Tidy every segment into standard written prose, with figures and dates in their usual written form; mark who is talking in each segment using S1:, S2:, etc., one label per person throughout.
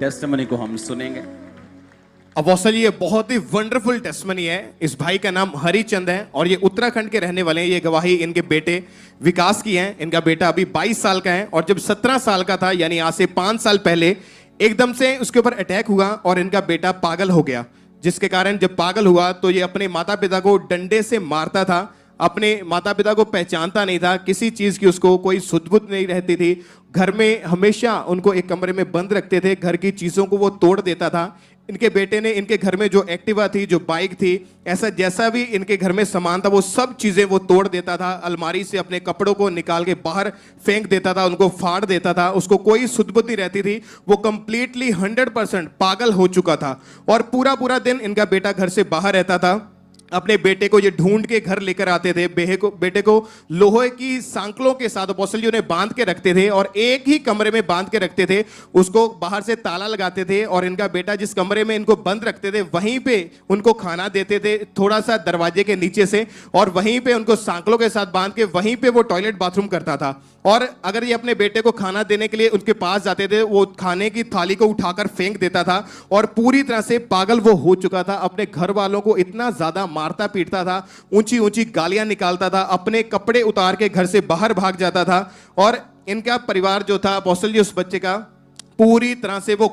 S1: Testimony को हम सुनेंगे।
S2: अपोस्टल ये बहुत ही वंडरफुल टेस्टिमनी है। इस भाई का नाम हरिचंद है और ये उत्तराखंड के रहने वाले हैं। ये गवाही इनके बेटे विकास की है। इनका बेटा अभी 22 साल का है और जब 17 साल का था, यानी आज से 5 साल पहले, एकदम से उसके ऊपर अटैक हुआ और इनका बेटा पागल हो गया। जिसके कारण जब पागल हुआ तो ये अपने माता पिता को डंडे से मारता था। अपने माता पिता को पहचानता नहीं था, किसी चीज की उसको कोई सुध-बुध नहीं रहती थी। घर में हमेशा उनको एक कमरे में बंद रखते थे, घर की चीजों को वो तोड़ देता था। इनके बेटे ने इनके घर में जो एक्टिवा थी, जो बाइक थी, ऐसा जैसा भी इनके घर में सामान था वो सब चीजें वो तोड़ देता था। अलमारी से अपने कपड़ों को निकाल के बाहर फेंक देता था, उनको फाड़ देता था। उसको कोई सुध-बुद्धि रहती थी। वो कंप्लीटली 100% पागल हो चुका था और पूरा पूरा दिन इनका बेटा घर से बाहर रहता था। अपने बेटे को ये ढूंढ के घर लेकर आते थे। बेटे को लोहे की सांकलों के साथ अपोस्टल जी उन्हें बांध के रखते थे और एक ही कमरे में बांध के रखते थे। उसको बाहर से ताला लगाते थे और इनका बेटा जिस कमरे में इनको बंद रखते थे वहीं पे उनको खाना देते थे, थोड़ा सा दरवाजे के नीचे से, और वहीं पे उनको सांकलों के साथ बांध के वहीं पे वो टॉयलेट बाथरूम करता था। और अगर ये अपने बेटे को खाना देने के लिए उनके पास जाते थे, वो खाने की थाली को उठाकर फेंक देता था और पूरी तरह से पागल वो हो चुका था। अपने घर वालों को इतना ज्यादा मारता पीटता था, ऊंची ऊंची गालियां निकालता था, अपने कपड़े उतार के घर से बाहर भाग जाता था। और इनका परिवार जो था अपोस्टल जी, उस बच्चे का पूरी तरह से वो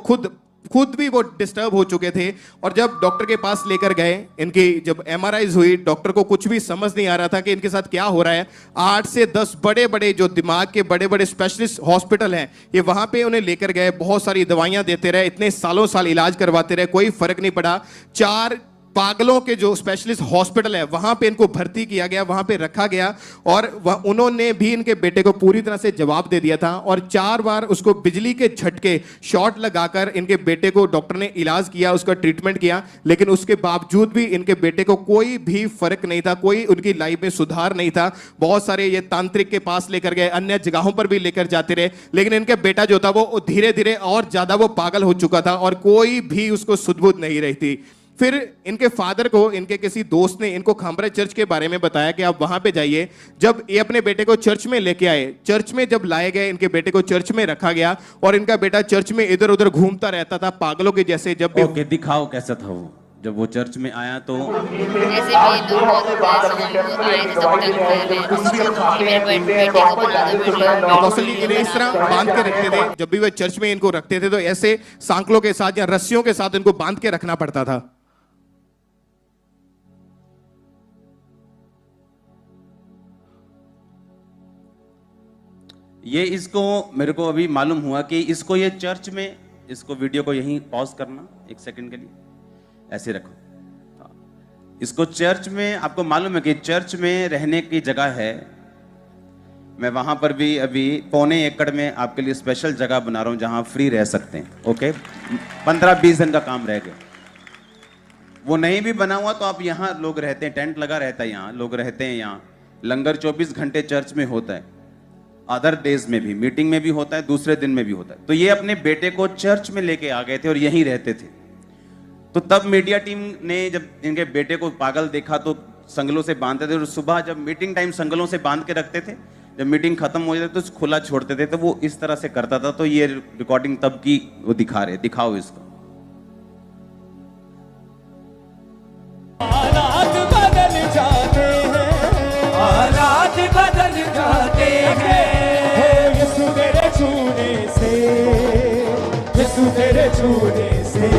S2: खुद भी वो डिस्टर्ब हो चुके थे। और जब डॉक्टर के पास लेकर गए, इनकी जब एमआरआईज हुई, डॉक्टर को कुछ भी समझ नहीं आ रहा था कि इनके साथ क्या हो रहा है। 8 से 10 बड़े बड़े जो दिमाग के बड़े बड़े स्पेशलिस्ट हॉस्पिटल हैं, ये वहां पे उन्हें लेकर गए। बहुत सारी दवाइयां देते रहे, इतने सालों साल इलाज करवाते रहे, कोई फर्क नहीं पड़ा। 4 पागलों के जो स्पेशलिस्ट हॉस्पिटल है वहां पे इनको भर्ती किया गया, वहां पे रखा गया और उन्होंने भी इनके बेटे को पूरी तरह से जवाब दे दिया था। और 4 बार उसको बिजली के झटके शॉट लगाकर इनके बेटे को डॉक्टर ने इलाज किया, उसका ट्रीटमेंट किया, लेकिन उसके बावजूद भी इनके बेटे को कोई भी फर्क नहीं था, कोई उनकी लाइफ में सुधार नहीं था। बहुत सारे ये तांत्रिक के पास लेकर गए, अन्य जगहों पर भी लेकर जाते रहे, लेकिन इनके बेटा जो था वो धीरे धीरे और ज्यादा वो पागल हो चुका था और कोई भी उसको सुध-बुध नहीं रही थी। फिर इनके फादर को इनके किसी दोस्त ने इनको खामरा चर्च के बारे में बताया कि आप वहां पे जाइए। जब ये अपने बेटे को चर्च में लेके आए, चर्च में जब लाए गए, इनके बेटे को चर्च में रखा गया और इनका बेटा चर्च में इधर उधर घूमता रहता था पागलों के जैसे। जब भी
S1: दिखाओ कैसा था वो जब वो चर्च में आया तो
S3: ऐसे भी लोग बहुत आए थे, सब तंग कर रहे हैं कि मेरे बेटे को बना दो,
S2: अपोस्टल जी इन्हें इस तरह बांध के रखते थे। जब भी वे चर्च में इनको रखते थे तो ऐसे सांकलों के साथ या रस्सियों के साथ इनको बांध के रखना पड़ता था।
S1: ये इसको मेरे को अभी मालूम हुआ कि इसको ये चर्च में, इसको वीडियो को यहीं पॉज करना 1 सेकंड के लिए, ऐसे रखो। इसको चर्च में, आपको मालूम है कि चर्च में रहने की जगह है। मैं वहां पर भी अभी 1.25 एकड़ में आपके लिए स्पेशल जगह बना रहा हूं जहां फ्री रह सकते हैं। ओके, 15-20 दिन का काम रह गया। वो नहीं भी बना हुआ तो आप यहाँ लोग रहते हैं, टेंट लगा रहता है, यहाँ लोग रहते हैं। यहाँ लंगर 24 घंटे चर्च में होता है, अदर डेज में भी, मीटिंग में भी होता है, दूसरे दिन में भी होता है। तो ये अपने बेटे को चर्च में लेके आ गए थे और यहीं रहते थे। तो तब मीडिया टीम ने जब इनके बेटे को पागल देखा तो संगलों से बांधते थे और सुबह जब मीटिंग टाइम संगलों से बांध के रखते थे, जब मीटिंग खत्म हो जाती तो खुला छोड़ते थे। तो वो इस तरह से करता था। तो ये रिकॉर्डिंग तब की वो दिखा रहे, दिखाओ इसको।
S4: हालात बदल जाते हैं, हालात बदल जाते हैं, यीशु तेरे छूने से, यीशु तेरे छूने से।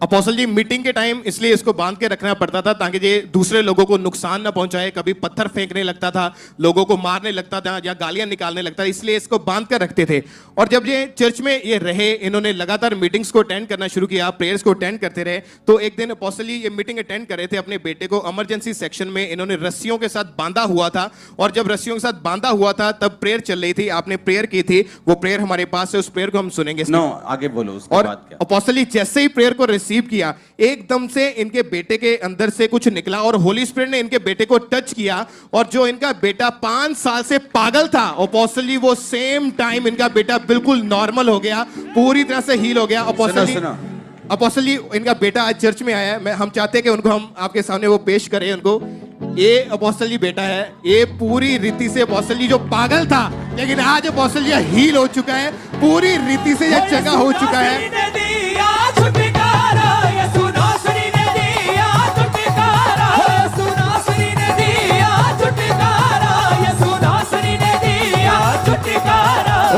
S2: अपोस्टल जी मीटिंग के टाइम इसलिए इसको बांध के रखना पड़ता था ताकि ये दूसरे लोगों को नुकसान ना पहुंचाए। कभी पत्थर फेंकने लगता था, लोगों को मारने लगता था या गालियां निकालने लगता था, इसलिए इसको बांध कर रखते थे। और जब ये चर्च में ये रहे, इन्होंने लगातार मीटिंग्स को अटेंड करना शुरू किया, प्रेयर्स को अटेंड करते रहे। तो एक दिन अपोस्टल जी ये मीटिंग अटेंड कर रहे थे, अपने बेटे को इमरजेंसी सेक्शन में इन्होंने रस्सियों के साथ बांधा हुआ था। और जब रस्सियों के साथ बांधा हुआ था तब प्रेयर चल रही थी, आपने प्रेयर की थी, वो प्रेयर हमारे पास है, उस प्रेयर को हम सुनेंगे।
S1: आगे बोलो।
S2: और अपोस्टल जी जैसे ही प्रेयर को रिसीव किया, एकदम से इनके बेटे के अंदर से कुछ निकला और होली स्पिरिट ने इनके बेटे को टच किया। और जो इनका बेटा 5 साल से पागल था, अपोस्टल जी वो सेम टाइम इनका बेटा बिल्कुल नॉर्मल हो गया, पूरी तरह से हील हो गया। अपोस्टल जी इनका बेटा आज चर्च में आया है। हम चाहते हैं कि उनको हम आपके सामने वो पेश करें। उनको ये अपोस्टल जी बेटा है, ये पूरी रीति से अपोस्टल जी जो पागल था, लेकिन आज अपोस्टल जी हील हो चुका है, पूरी रीति से यह चंगा हो चुका है।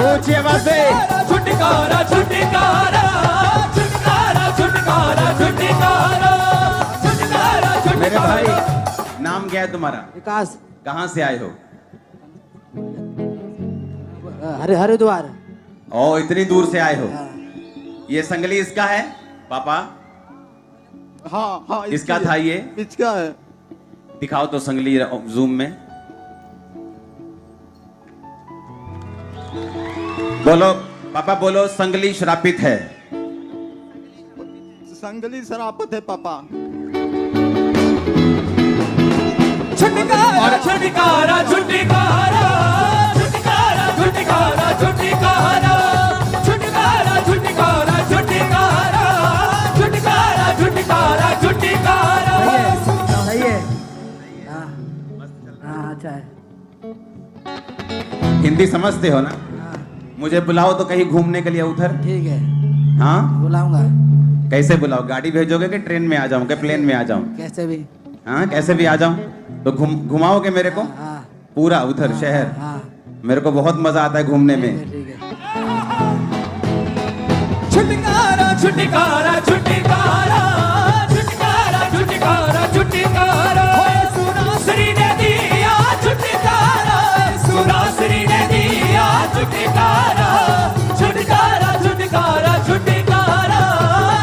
S1: ऊंची आवाज से
S4: छुटकारा छुटकारा छुटकारा छुटकारा छुटकारा छुटकारा।
S1: मेरे भाई, नाम क्या है तुम्हारा?
S5: विकास।
S1: कहाँ से आए हो?
S5: हरिद्वार।
S1: ओ, इतनी दूर से आए हो। ये संगली इसका है पापा?
S6: हाँ हाँ
S1: इसका था ये?
S6: इसका है।
S1: दिखाओ तो संगली जूम में। बोलो पापा, बोलो संगली श्रापित है।
S6: संगली शरापत है पापा।
S4: छुटकारा छुटकारा छुटकारा छुटकारा छुटकारा छुटकारा छुटकारा छुटकारा छुटकारा छुटकारा छुटकारा छुटकारा।
S5: सही है। हाँ अच्छा है।
S1: हिंदी समझते हो ना? मुझे बुलाओ तो कहीं घूमने के लिए उधर।
S5: ठीक है,
S1: हाँ
S5: बुलाऊंगा।
S1: कैसे बुलाओ? गाड़ी भेजोगे कि ट्रेन में आ जाऊं, कि प्लेन में आ जाऊं?
S5: कैसे भी।
S1: हाँ कैसे भी आ जाऊं। तो घुमाओगे मेरे को
S5: हाँ
S1: पूरा उधर शहर?
S5: हाँ
S1: मेरे को बहुत मजा आता है घूमने में।
S5: ठीक है।
S4: छुटकारा छुटकारा छुटकारा छुटकारा छुटकारा छुटकारा। सुरासरी ने दिया छुटकारा, सुरासरी ने दिया छुटकारा छुटकारा छुटकारा छुटकारा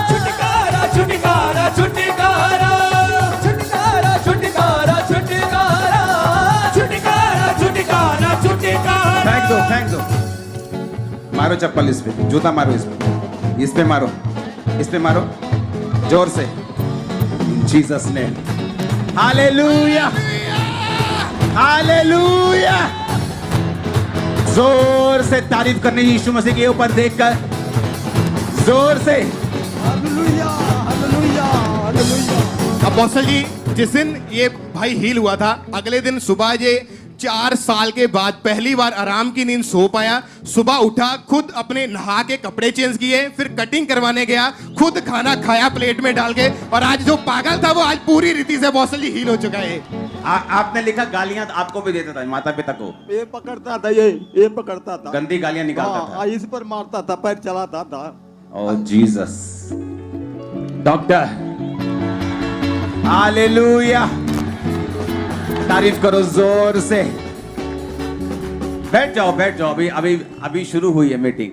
S4: छुटकारा छुटकारा छुटकारा छुटकारा छुटकारा छुटकारा छुटकारा छुटकारा छुटकारा।
S1: फेंक दो। मारो चप्पल इस पे, जूता मारो इस पे मारो, इस पे मारो जोर से। जीसस ने। Hallelujah hallelujah. जोर से तारीफ करनी यीशु मसीह के ऊपर देखकर, जोर से।
S6: Hallelujah hallelujah hallelujah.
S2: अपोस्टल जी जिस दिन ये भाई हील हुआ था, अगले दिन सुबह ये 4 साल के बाद पहली बार आराम की नींद सो पाया। सुबह उठा, खुद अपने नहा के कपड़े चेंज किए, फिर कटिंग करवाने गया, खुद खाना खाया प्लेट में डाल के, और आज जो पागल था वो आज पूरी रीति से अपोस्टल जी हील हो चुका है।
S1: आपने लिखा गालियां तो आपको भी देता था, माता पिता को
S6: ये पकड़ता था, ये पकड़ता था,
S1: गंदी गालियां निकालता था।
S6: हाँ, इस पर मारता था, पैर चलाता था।
S1: ओ जीसस। Doctor hallelujah. तारीफ करो जोर से। बैठ जाओ अभी शुरू हुई है मीटिंग।